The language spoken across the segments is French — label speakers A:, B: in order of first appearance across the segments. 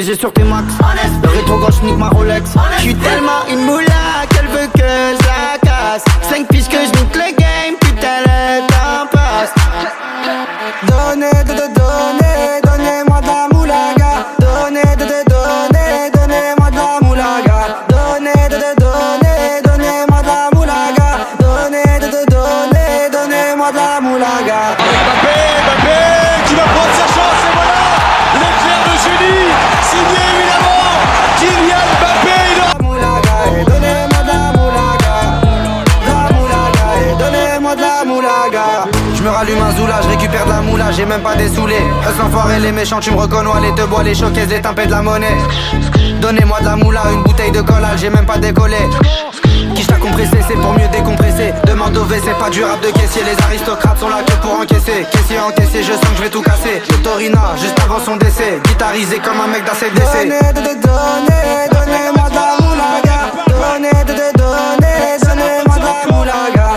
A: BG sur tes max. Le rétro gauche nique ma Rolex. J'suis tellement une moula qu'elle veut que je la casse. 5 piges que je nique le game, putain le temps passe.
B: Donnez-moi de la moulaga. Donnez-moi de la moulaga. Donnez-moi de la moulaga. Donnez-moi de la moulaga.
C: Mbappé qui va prendre sa chance et voilà l'éclair de génie signé évidemment Kylian Mbappé.
B: Donnez-moi de la moulaga. Donnez-moi de la moulaga.
A: Je me rallume un zoula, je récupère de la moula, j'ai même pas des saoulés. L'enfoiré, les méchants, tu me reconnais, les te bois, les choquaises, les tempêtes de la monnaie. Donnez-moi de la moula, une bouteille de collal, j'ai même pas décollé. Qui t'a compressé, c'est pour mieux décompresser. Demande au V, c'est pas du rap de caissier. Les aristocrates sont là que pour encaisser. Caissier encaissé, je sens que je vais tout casser. Le Torina, juste avant son décès. Guitarisé comme un mec d'ACDC.
B: Donnez-moi de la moulaga. Donnez-moi de la moulaga.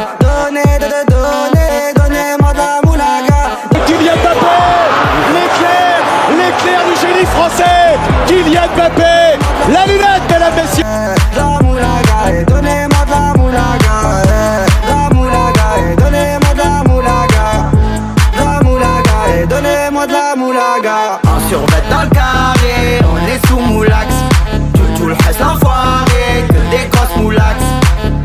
B: Donnez-moi de la moulaga.
C: Kylian Mbappé, l'éclair du génie français. Kylian Mbappé, la lunette, mesdames, messieurs.
B: La moulaga, donnez-moi de la moulaga. La moulaga, donnez-moi de la moulaga. La moulaga, donnez-moi de la moulaga.
A: En survêt dans le carré, on est sous moulax. Tout le reste l'enfoiré, que des grosses moulax.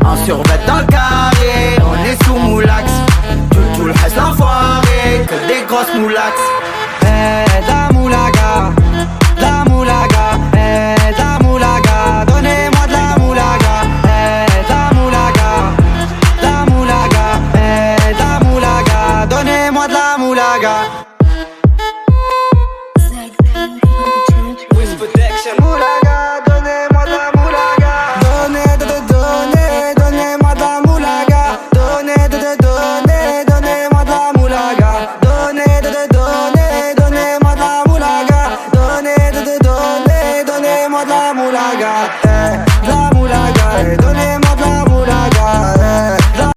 A: En survêt dans le carré, on est sous moulax. Tout le reste l'enfoiré, que des grosses moulax.
B: La moulaga, la moulaga, la moulaga, donnez-moi de la moulaga, la moulaga, la moulaga, la moulaga, donnez-moi de la moulaga. Moulaga, donnez-moi de la moulaga. Donnez-moi de la moulaga. Donnez-moi de la moulaga. Donnez-moi de la moulaga. Donnez-moi de la moulaga. La moulaga, donnez-moi